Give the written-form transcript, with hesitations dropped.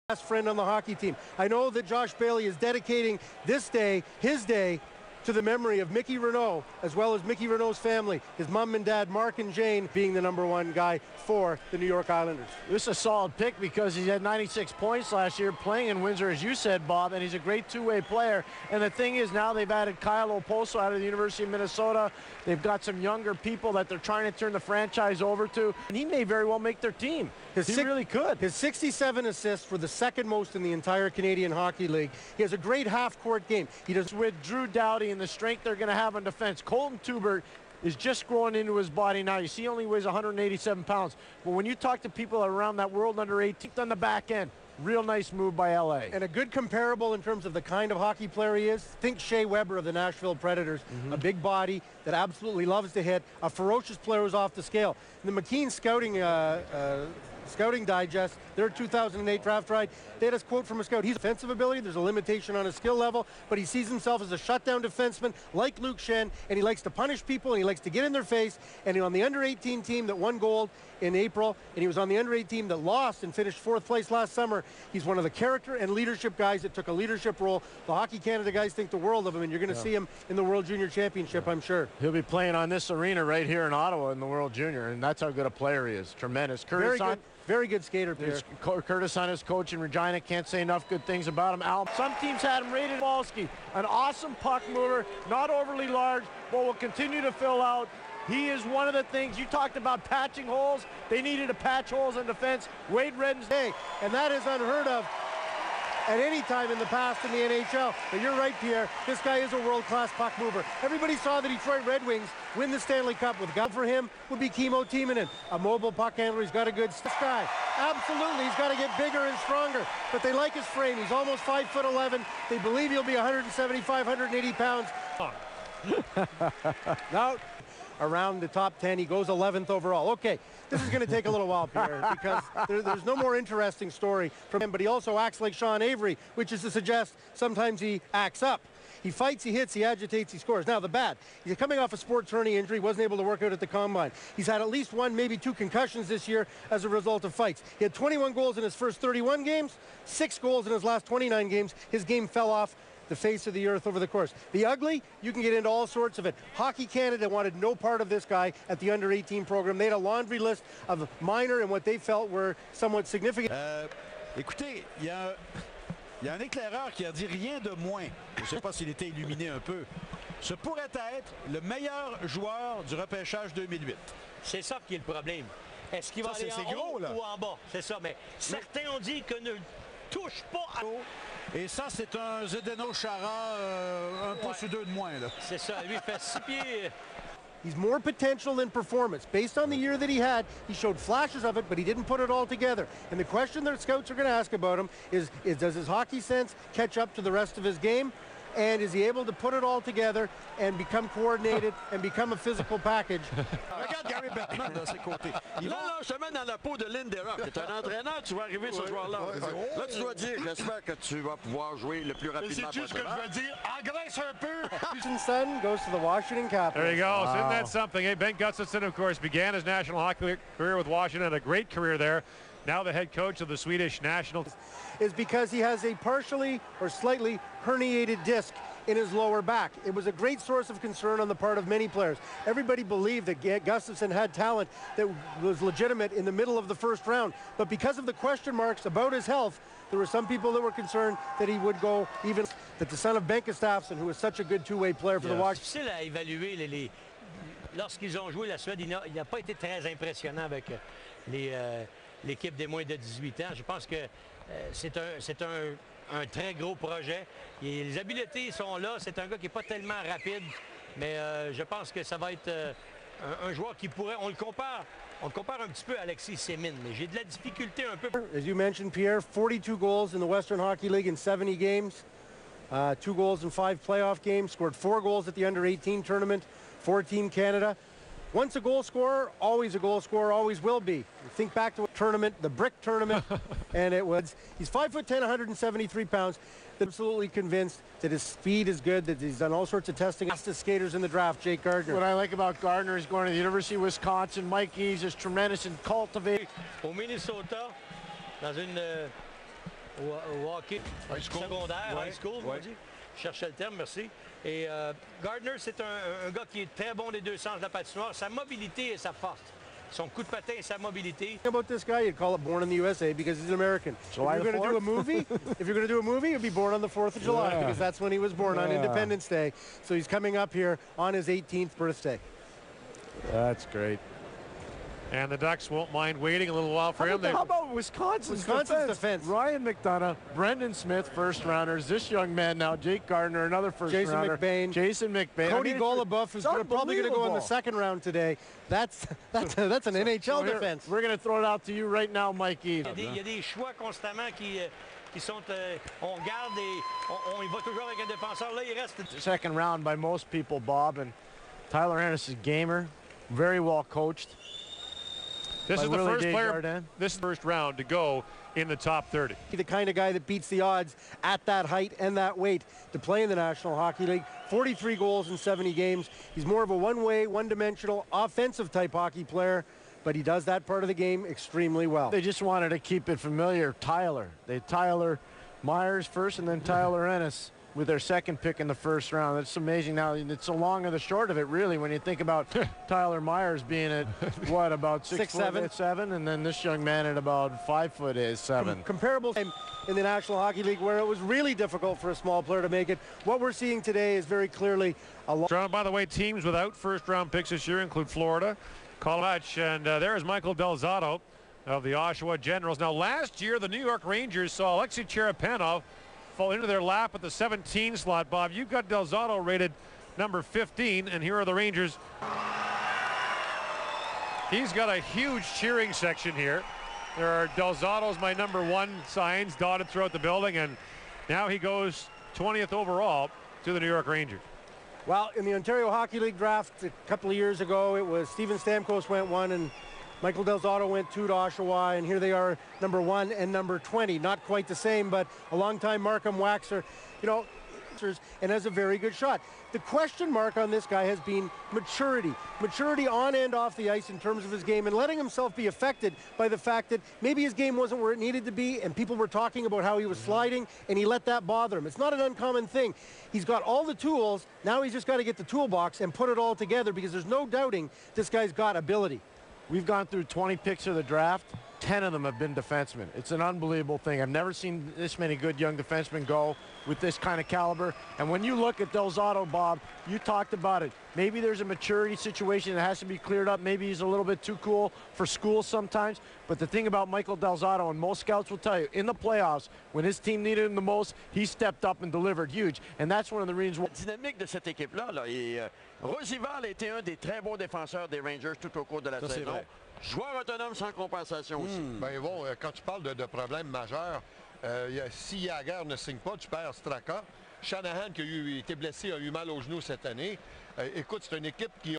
best friend on the hockey team. I know that Josh Bailey is dedicating this day, his day, to the memory of Mickey Renaud, as well as Mickey Renaud's family, his mom and dad, Mark and Jane, being the #1 guy for the New York Islanders. This is a solid pick because he had 96 points last year playing in Windsor, as you said, Bob, and he's a great two-way player. And the thing is, now they've added Kyle Oposo out of the University of Minnesota. They've got some younger people that they're trying to turn the franchise over to, and he may very well make their team. He really could. His 67 assists were the second most in the entire Canadian Hockey League. He has a great half-court game. He does with Drew Doughty and the strength they're going to have on defense. Colton Tubert is just growing into his body now. You see, he only weighs 187 pounds. But when you talk to people around that world under 18 on the back end, real nice move by LA. And a good comparable in terms of the kind of hockey player he is. Think Shea Weber of the Nashville Predators. A big body that absolutely loves to hit. A ferocious player who's off the scale. The McKean Scouting Digest, their 2008 draft ride, they had a quote from a scout. He's offensive ability, there's a limitation on his skill level, but he sees himself as a shutdown defenseman like Luke Schenn, and he likes to punish people, and he likes to get in their face. And on the under-18 team that won gold in April, and he was on the under-8 team that lost and finished 4th place last summer. He's one of the character and leadership guys that took a leadership role. The Hockey Canada guys think the world of him, and you're going to see him in the World Junior Championship, I'm sure. He'll be playing on this arena right here in Ottawa in the World Junior, and that's how good a player he is. Tremendous. Very good skater, Pierre. Curtis Hunt, his coach in Regina, can't say enough good things about him. Some teams had him rated. Walski, an awesome puck mover, not overly large, but will continue to fill out. He is one of the things you talked about, patching holes. They needed to patch holes in defense. Wade Redden's day, and that is unheard of at any time in the past in the NHL. But you're right, Pierre. This guy is a world-class puck mover. Everybody saw the Detroit Red Wings win the Stanley Cup with God for him would be Kimmo Timonen, a mobile puck handler. He's got a good guy. Absolutely, he's got to get bigger and stronger. But they like his frame. He's almost 5'11". They believe he'll be 175, 180 pounds. Now, around the top 10, he goes 11th overall. Okay, this is going to take a little while, Pierre, because there's no more interesting story from him, but he also acts like Sean Avery, which is to suggest sometimes he acts up. He fights, he hits, he agitates, he scores. Now, the bad. He's coming off a sports hernia injury, wasn't able to work out at the Combine. He's had at least 1, maybe 2 concussions this year as a result of fights. He had 21 goals in his first 31 games, 6 goals in his last 29 games. His game fell off the face of the earth over the course. The ugly, you can get into all sorts of it. Hockey Canada wanted no part of this guy at the under-18 program. They had a laundry list of minor and what they felt were somewhat significant. Écoutez, il y a un éclaireur qui a dit rien de moins. Je ne sais pas s'il était illuminé un peu. Ce pourrait être le meilleur joueur du repêchage 2008. C'est ça qui est le problème. Est-ce qu'il va aller en haut ou en bas? C'est ça, mais certains ont dit que ne touche pas à l'eau. Et ça, c'est un Zdeno Chara, un pouce ou 2 de moins. C'est ça, lui, il fait 6 pieds. He's more potential than performance. Based on the year that he had, he showed flashes of it, but he didn't put it all together. And the question that scouts are going to ask about him is does his hockey sense catch up to the rest of his game? And is he able to put it all together and become coordinated and become a physical package? Regarde Gary Bettman de ses côtés. Là, je te mets dans la peau de Linderock. Tu es un entraîneur, tu vas arriver ce joueur-là. Là, tu dois dire, j'espère que tu vas pouvoir jouer le plus rapidement possible. C'est juste ce que je veux dire. Engraisse un peu. His son goes to the Washington Capitals. There you go. Wow. Isn't that something? Hey, Ben Gustafsson, of course, began his national hockey career with Washington, a great career there. Now the head coach of the Swedish national is because he has a partially or slightly herniated disc in his lower back. It was a great source of concern on the part of many players. Everybody believed that Gustafsson had talent that was legitimate in the middle of the first round. But because of the question marks about his health, there were some people that were concerned that he would go even, that the son of Ben Gustafsson, who was such a good two-way player for the Washington. C'est difficile à évaluer lorsqu'ils ont joué la Suède, il n'a pas été très impressionnant avec l'équipe des moins de 18 ans. Je pense que c'est un très gros projet. Et les habiletés sont là. C'est un gars qui n'est pas tellement rapide, mais je pense que ça va être un joueur qui pourrait... On le compare un petit peu à Alexis Semin, mais j'ai de la difficulté un peu. As you mentioned, Pierre, 42 goals in the Western Hockey League in 70 games. 2 goals in 5 playoff games. Scored 4 goals at the under-18 tournament for Team Canada. Once a goal scorer, always a goal scorer, always will be. Think back to a tournament, the Brick Tournament, and it was, he's 5'10", 173 pounds. Absolutely convinced that his speed is good, that he's done all sorts of testing. Fastest skaters in the draft, Jake Gardner. What I like about Gardner is going to the University of Wisconsin. Mike Eaves is tremendous and cultivated. Au Minnesota, dans au hockey secondaire, high school, on dit. Je cherchais le terme, merci. Et Gardner, c'est un gars qui est très bon des deux sens de la patinoire. Sa mobilité et sa force. Son coup de patin et sa mobilité. About this guy, you'd call it Born in the USA because he's an American. July if you're going to do a movie, it'd be Born on the 4th of July because that's when he was born on Independence Day. So he's coming up here on his 18th birthday. That's great. And the Ducks won't mind waiting a little while for him. How about Wisconsin's defense? Ryan McDonough, Brendan Smith, first rounders. This young man now, Jake Gardner, another first rounder. Jason McBain. Cody Goluboff is probably going to go in the second round today. That's an NHL defense. We're going to throw it out to you right now, Mikey. Il y a des choix constamment qui sont, on garde et on y va toujours avec un défenseur. Là, il reste. Second round by most people, Bob, and Tyler Ennis is gamer, very well coached. This is the first player, this first round to go in the top 30. The kind of guy that beats the odds at that height and that weight to play in the National Hockey League. 43 goals in 70 games. He's more of a one-way, one-dimensional, offensive type hockey player, but he does that part of the game extremely well. They just wanted to keep it familiar. Tyler Myers first and then Tyler Ennis with their second pick in the first round. That's amazing. Now, it's the long and the short of it, really, when you think about Tyler Myers being at, what, about 6'7", and then this young man at about 5'7". Comparable time in the National Hockey League where it was really difficult for a small player to make it. What we're seeing today is very clearly a lot. By the way, teams without first-round picks this year include Florida, Colorado, and there is Michael Del Zotto of the Oshawa Generals. Now, last year, the New York Rangers saw Alexei Cherepanov fall into their lap at the 17 slot. Bob, you've got Del Zotto rated number 15, and here are the Rangers. He's got a huge cheering section here. There are Del Zotto's my number 1 signs dotted throughout the building, and now he goes 20th overall to the New York Rangers. Well, in the Ontario Hockey League draft a couple of years ago, it was Steven Stamkos went 1 and Michael Del Zotto went 2 to Oshawa, and here they are, number 1 and number 20. Not quite the same, but a long-time Markham Waxer, and has a very good shot. The question mark on this guy has been maturity. Maturity on and off the ice in terms of his game, and letting himself be affected by the fact that maybe his game wasn't where it needed to be, and people were talking about how he was sliding, and he let that bother him. It's not an uncommon thing. He's got all the tools. Now he's just got to get the toolbox and put it all together, because there's no doubting this guy's got ability. We've gone through 20 picks of the draft. 10 of them have been defensemen. It's an unbelievable thing. I've never seen this many good young defensemen go with this kind of caliber. And when you look at Del Zotto, Bob, you talked about it. Maybe there's a maturity situation that has to be cleared up. Maybe he's a little bit too cool for school sometimes. But the thing about Michael Del Zotto, and most scouts will tell you, in the playoffs, when his team needed him the most, he stepped up and delivered huge. And that's one of the reasons. La dynamique de cette équipe-là, Rosival a été un des très bons défenseurs des Rangers tout au cours de la saison. Joueur autonome sans compensation aussi. Ben bon, quand tu parles de problèmes majeurs, si Jagger ne signe pas, tu perds Straka. Shanahan, qui a été blessé, a eu mal au genou cette année. Écoute, c'est une équipe qui